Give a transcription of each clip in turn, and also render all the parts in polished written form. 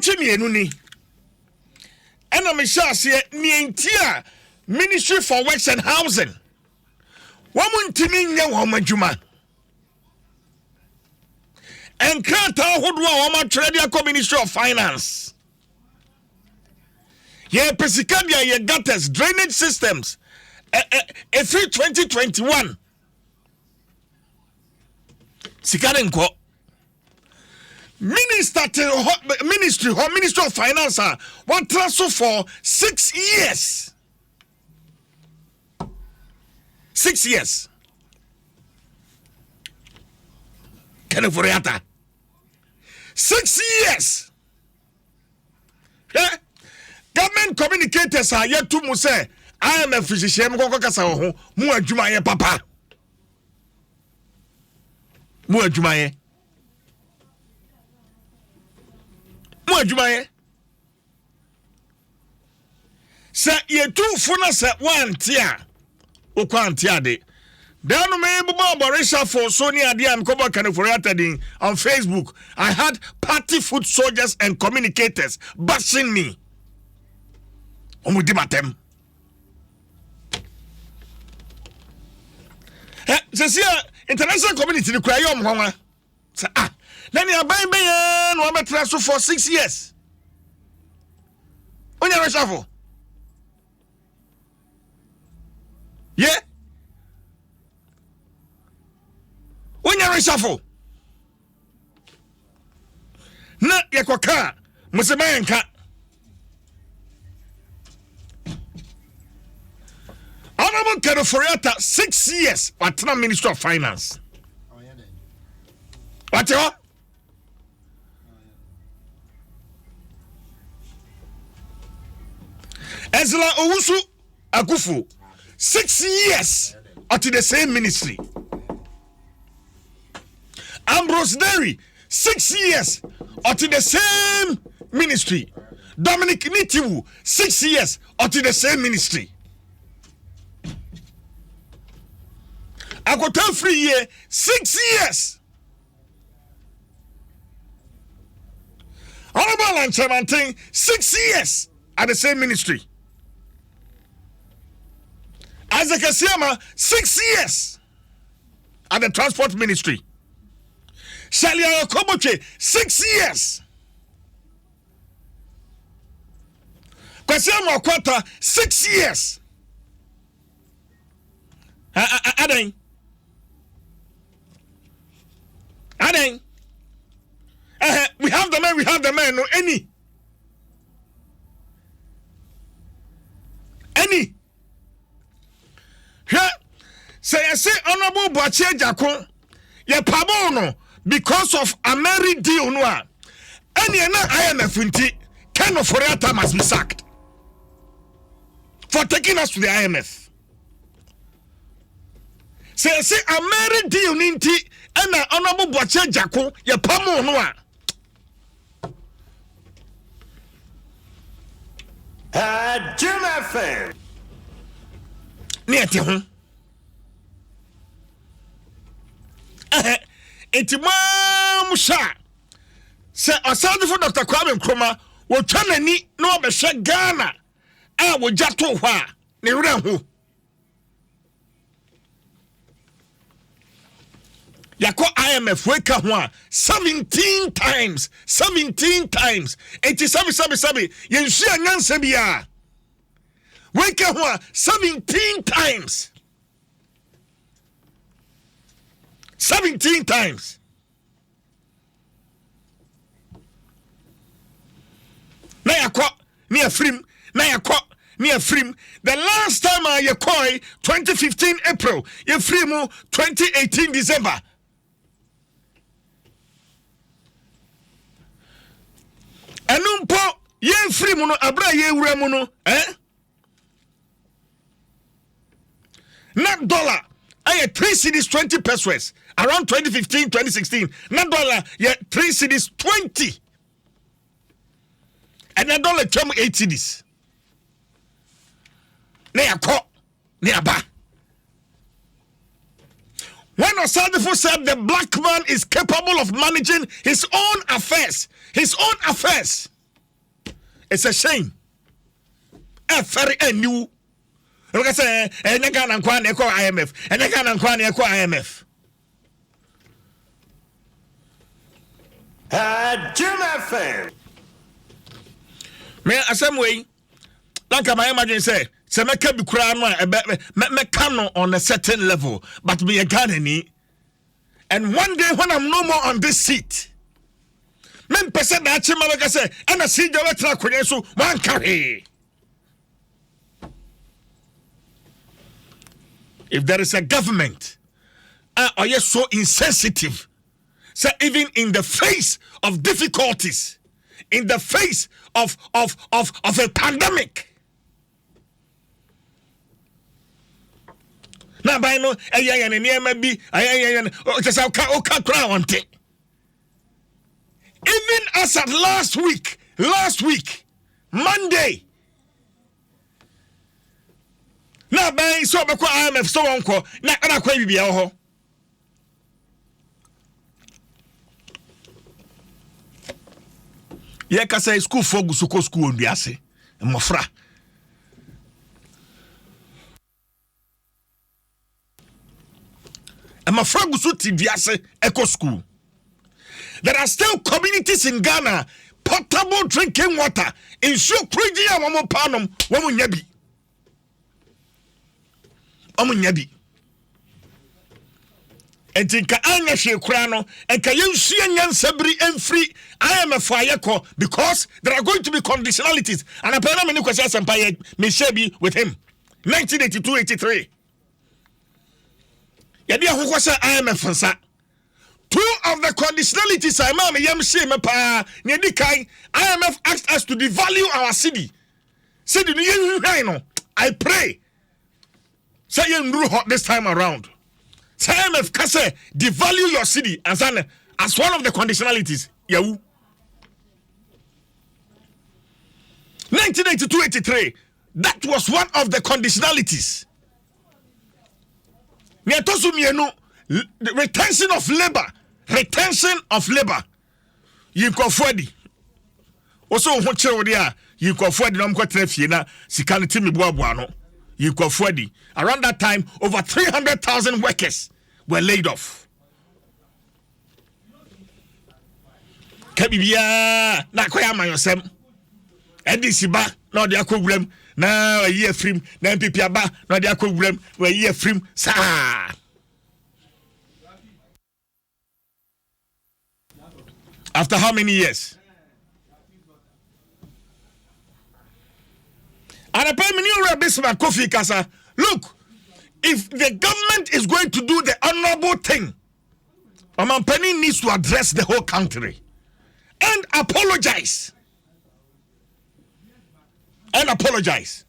awotwe mienu ni ena me sha ase ni ntia Ministry for Works and Housing wamu ntimi nye woma adwuma enkrata hodo a woma trade akọ Ministry of Finance ye pesikadia ye gutters drainage systems through 2021 sikare nko Ministry of Finance what transfer for 6 years. 6 years. Can Ofori Atta? 6 years. Government communicators are yet to mu say IMF physician go kasa ho mu adwuma ye papa. Mu adwuma ye. Mu adwuma ye. Sa ye tu funa sa wantia. Okwantiade. Dano me bubo Borisha for Sony Adiam Kobo Ofori Atta din on Facebook. I had party foot soldiers and communicators bashing me. Omudimatem. Sesia international community the cry honwa. Say then you buy no abetra for 6 years. Onya reshuffle. Yeah. Onya reshuffle. Na yakoka musemanka. Honorable Ofori Atta 6 years at Ministry of Finance. What you? Ezra Owusu Akufu 6 years at the same ministry. Ambrose Derry 6 years at the same ministry. Dominic Nitiwu 6 years at the same ministry. Akota free year 6 years. Honorable Nsem 6 years at the same ministry. Isaac Asiama 6 years at the transport ministry. Shalia Okoboche 6 years. Kwasiama Okwata 6 years. Adom. We have the man, no any. Say I say honorable Boache Jako, ye pabono because of a married deal no. Any na IMF inti, Ken Ofori Atta must be sacked for taking us to the IMF. Say I say a married deal ninti, and honorable Boache Jako, ye pamo no. Jim FM. Niente ho. Etimam say aside for Dr. Kwame Nkrumah wo twanani na obehwe Ghana a wo jato ho a ne wura ho yako IMF weka ho a 17 times 87 yensu anyansa bia weka ho a 17 times 17 times. Na yakwa near Frim. The last time I yakoi 2015 April, ye Frimu 2018 December. Enumpo ye Frimu no abra ye uremu no not dollar. I 3 cities 20 pesos around 2015 2016 na dollar yeah 3 cities 20 and na dollar term 8 cities na yakọ na yaba when Osadifo said the black man is capable of managing his own affairs It's a shame. Very new. Look at say, and Ghana and Kwan echo IMF, and Ghana and Kwan echo IMF. Adom FM. Me asem way. Like I imagine say me can be crown me can on a certain level, but be a Ghanaian. And one day when I'm no more on this seat, men person that chima like I say, and I see the letter kwenye so one carry. If there is a government, are you so insensitive? So even in the face of difficulties, in the face of a pandemic. Now by no even as at last week, Monday. Now by so be IMF so onko na ana kwa bibia ho. Ye ka say school for gusuko school onduase. Mofra. Mofra gusu tidiase eco school. There are still communities in Ghana, potable drinking water in so crazy wamo panum wamu nyabi. Omunyabi. Entinka anya shekurano enka yensuya nyansabri enfri IMF ayeko because there are going to be conditionalities and apparently many questions empire may share be with him 1982-83 yadi ahokwa say IMF nsa two of the conditionalities I ma me yam share me pa ne di kai IMF asked us to devalue our cedi no yen no I pray say you hot this time around. Say IMF can say devalue your city as one of the conditionalities. Yahoo. 1982-83. That was one of the conditionalities. Retention of labor. Retention of labor. You go forward. Also, what you go forward. No more traffic na sikaniti mi buabuano. You go forward. Around that time, over 300,000 workers were laid off. Kabibia na kwaya mayosem. Edi siba na odi akogulem na ayi afrim na MPP aba na odi akogulem na ayi afrim sa. After how many years? And apparently Bismarck Kofi Kasa, look, if the government is going to do the honorable thing, Omampani needs to address the whole country and apologize. And apologize.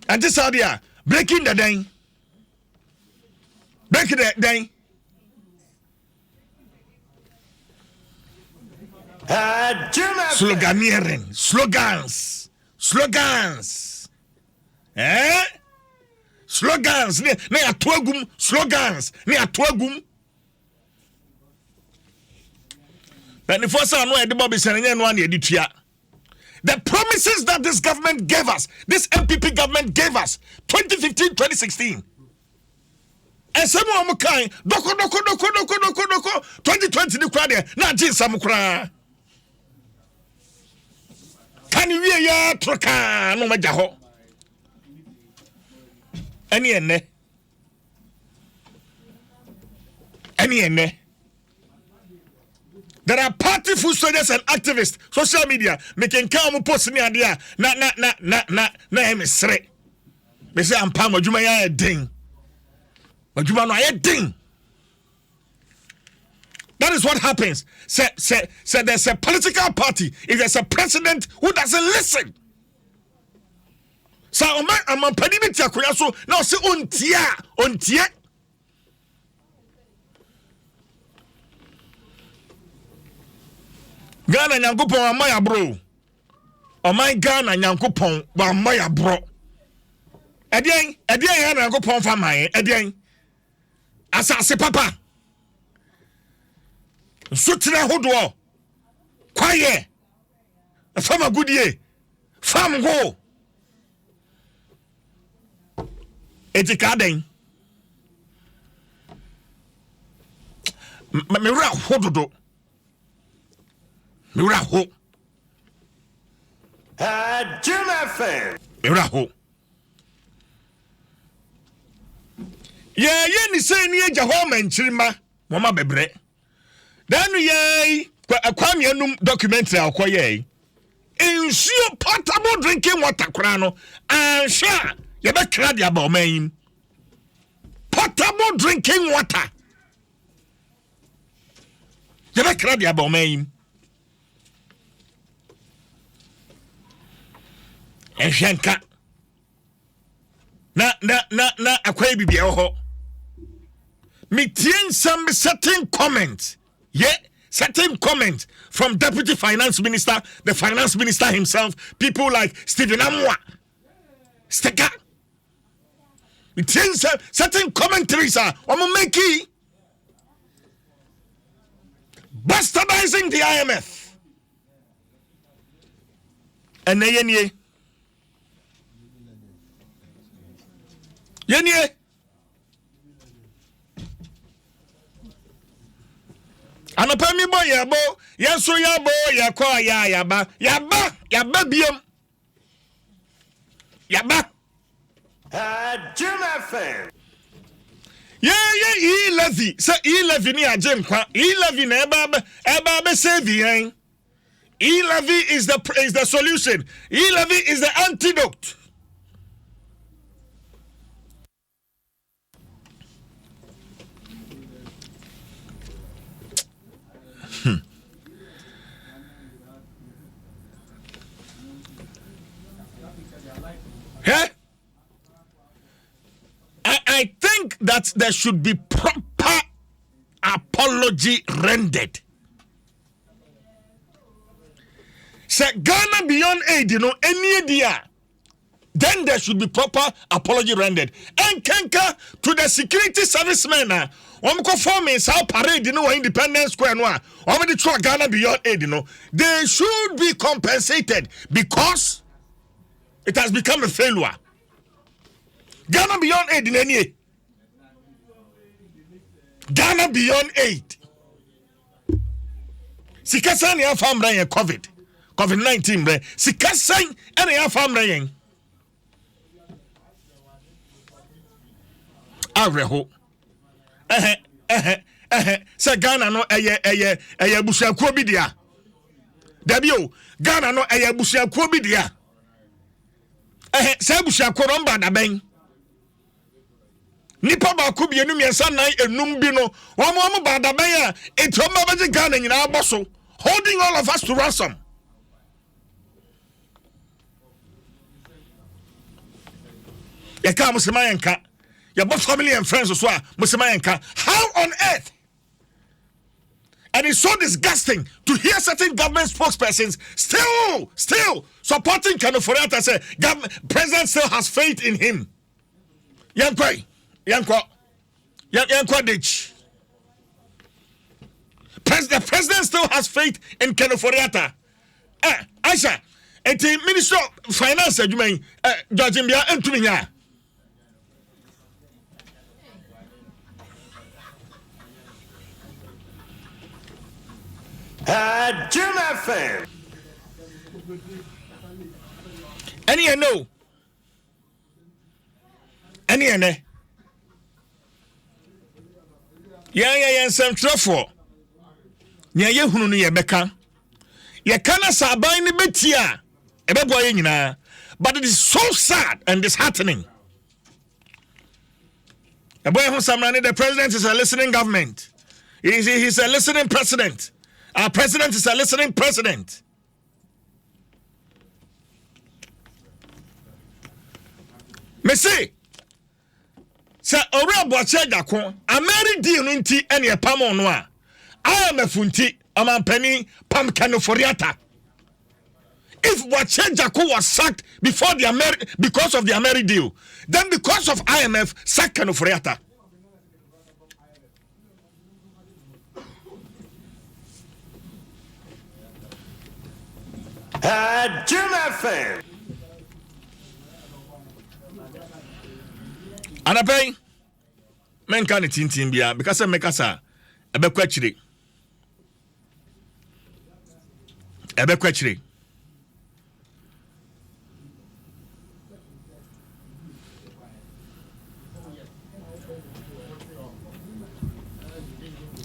And this idea, breaking the day. Breaking the day. Sloganeering. Slogans. Slogans. Ne atwagum. Slogans. Ne atwagum. But the first time I the promises that this government gave us, this MPP government gave us, 2015-2016. And some of them kind, doko, 2020 the crowd, not just some crowd. Can you hear ya troka no majaho? Any ene. There are party food soldiers and activists, social media, making come post me idea. Na emesre. They say I'm palm Juma ya ding. But Juma no ya ding. That is what happens. Say there's a political party. If there's a president who doesn't listen. So I'm pandemic so now say untia. Ghana nyankopon amaya bro. Oh my Ghana nyankopon wa amaya bro. Edien ya nyankopon fa man. Edien. Asase papa. Sutra hodo. Kwaye. A farmer good year. Farm go. Etikaden. Mira hododo. Mira ho. Adom FM. Mira ho. Ye ni say ni eja ho manchirima. Mama bebre. Then ye kwame enum documentary akoye. Ensure potable drinking water kora no. Ansha ye be kra dia ba oman. Potable drinking water. Ye be kra dia ba oman. Ehwenka. Na akwai bibia ho. Mitien some certain comment. Yeah, certain comment from Deputy Finance Minister, the Finance Minister himself, people like Stephen Amwa. Steka. Mitien certain commentaries are making bastardizing the IMF. And yenye. Anapa mi boy yabo, yaso yabo, yakwa yaba, yaba biem. Yaba. Adom FM. E-levy. Say E-levy ni ajem kwa. E-levy na eba be saving. E-levy is the solution. E-levy is the antidote. Hey? I think that there should be proper apology rendered. Say Ghana beyond aid, any idea. Then there should be proper apology rendered. And kenka to the security servicemen. Form is how parade, Independence Square, the Ghana beyond aid, they should be compensated because it has become a failure. Ghana beyond aid in any. Ghana beyond aid. Sikasan ya famra yen COVID-19 bre. Sikasan ene ya famra yen. Areho. Se Ghana no eye busuakuo bi dia. Dabio, Ghana no eye busuakuo bi dia. Se busuakuo no mba da ben. Nipa ba ku bienu miensa nan enum bi no. Wo ba da ben a etomba ba Ghana nyina aboso, holding all of us to ransom. Ya ka musemayanka. Your both family and friends as well, Musemayanka. How on earth? And it's so disgusting to hear certain government spokespersons still supporting Ofori Atta. Say, president still has faith in him. Yankwa Dich. The president still has faith in Ofori Atta. Aisha, and the Minister of Finance, you mean, George Mbia and Tuminya. Adom FM. Any no. Any ne. Yeah, some trouble. Nya ye hunu no ye beka. Ye kana saban ni betia. Ebebo ye nyina. But it is so sad and disheartening. The boy who Samrani, the president is a listening government. He's a listening president. Our president is a listening president. Messi, sir, Ora Boachejako, a married deal inti any a pamonwa. I am a funti, a man penny, pumpkin Ofori Atta. If Boachejako was sacked before because of the married deal, then because of IMF, sack Ofori Atta. Adom FM. Anapay men kan tintin bia because make us ebekwa chire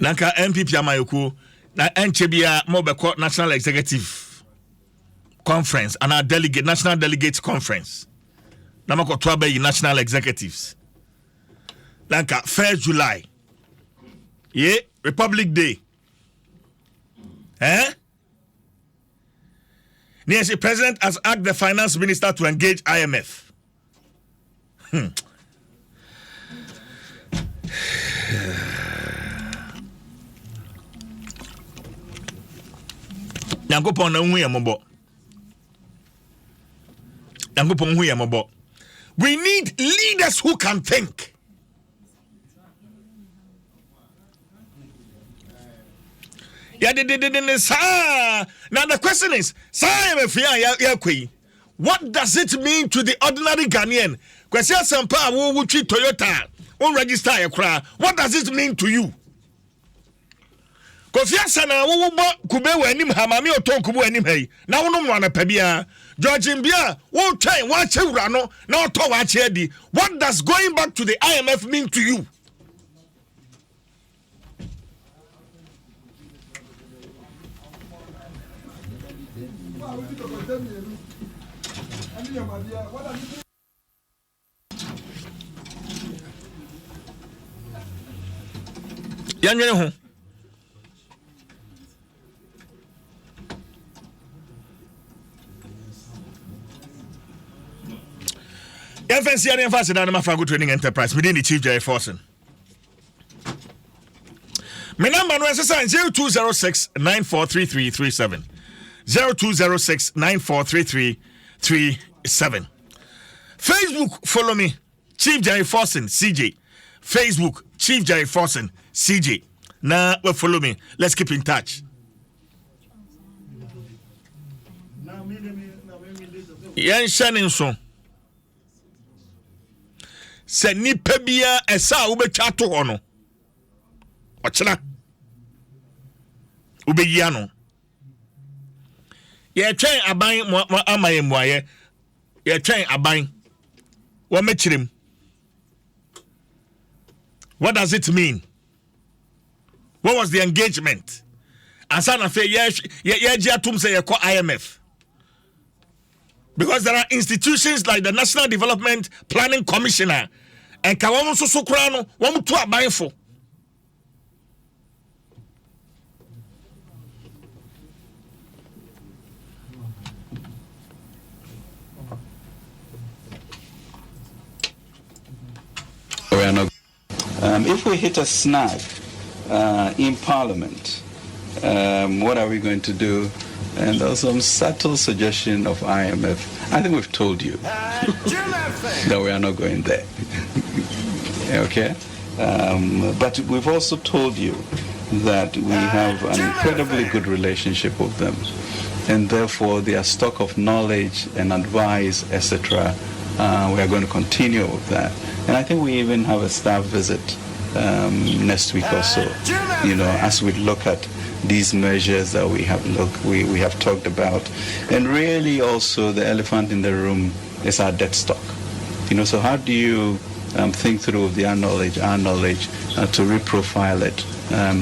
nanka MPP amayoko na enche bia mo beko national executive conference and our delegate national delegates conference na mako to abayi national executives nanka 1st July Republic Day the president has asked the finance minister to engage IMF. Yankopon na hu ya mobo. We need leaders who can think. Now the question is, what does it mean to the ordinary Ghanaian? Toyota, register a cry. What does it mean to you? Kofiasana wo kube wanim hamami oton kubu anim hey. Na wono mwana pebia. George Mbia wo twen wa chewura no na oto wa chedi. What does going back to the IMF mean to you? Yanwene ho. FNC and Emphasized on Mafago Training Enterprise within the Chief Jerry Forson. My number is 0206 943337. 0206 943337. Facebook, follow me, Chief Jerry Forson, CJ. Facebook, Chief Jerry Forson, CJ. Now, follow me. Let's keep in touch. Yan Shannon so. Se nipa bia esa ubetwa to ho no ochira ubeyi ano ye twen aban amaye muaye ye twen aban wo mechirem. What does it mean? What was the engagement? Asana fe ye atum say ye call IMF. Because there are institutions like the National Development Planning Commissioner and Kawamu Susukrano, one to a mindful. We are not. If we hit a snag in Parliament, what are we going to do? And there was some subtle suggestion of IMF. I think we've told you that we are not going there. Okay? But we've also told you that we have an incredibly good relationship with them. And therefore, their stock of knowledge and advice, etc., we are going to continue with that. And I think we even have a staff visit next week or so, as we look at these measures that we have talked about. And really also the elephant in the room is our debt stock. So how do you think through our knowledge to reprofile it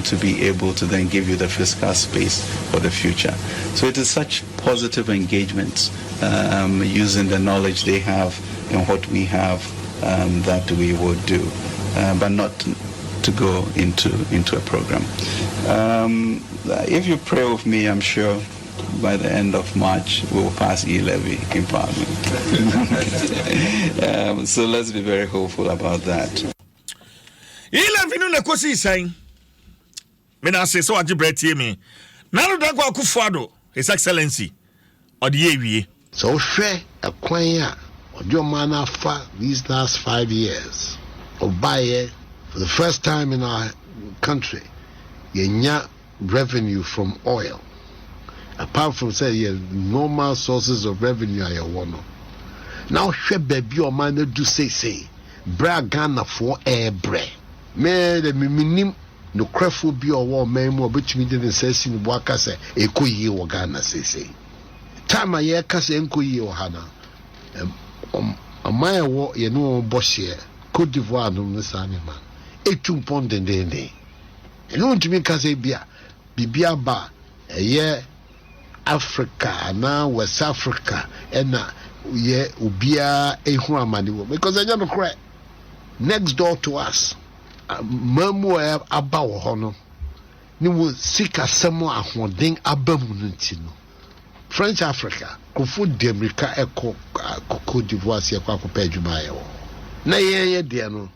to be able to then give you the fiscal space for the future. So it is such positive engagements using the knowledge they have and what we have that we would do, but not to go into a program. If you pray with me, I'm sure by the end of March we will pass e-levy in Parliament. So let's be very hopeful about that. E-levy no na kosi saying. Me na say so ajibreti me. Na no da kwa Kufuado, His Excellency, or the yewie. So share a kwanya or your man for these last 5 years. Obaye, for the first time in our country, yenya revenue from oil. apart from say yeah, normal sources of revenue are one. Now she baby or man do say bra Ghana for air bre. Me the minim no crefo bi or war man more between the say in waka say ekoyi wo Ghana say. Time a year kasa enkoyi wo hana. Amaya wo ye no bohye Côte d'Ivoire no sane man. Etum pondendende. Eno ntumi kasa bia bibia ba eye Africa na West Africa ena ye ubia ehu amani wo because anya no cry next door to us mamu aba wo ho no ni wo sika samo ahoden aba mu no ntino French Africa kofu demrika eko Côte d'Ivoire se kwa kopa adwuma ye wo na ye de no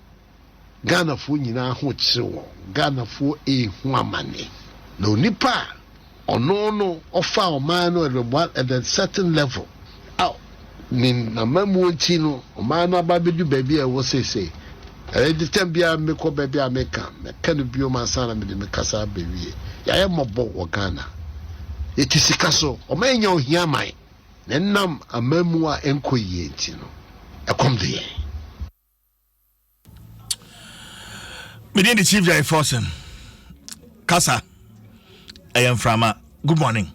Ghana fo nyina ho kire wo Ghana fo ehu amani na onipa ono offer o man at a certain level out nin na mamu nti no o man no ababedu baby e wo say the time bia me ko baby ameka me kan bio man sana me de me kasa bewie ya ye mobo wo Ghana etisika so o man nya ohia man na nam amamu a enkoyie nti no ekom de ye me dey the chief jai forsen kasa I am from good morning.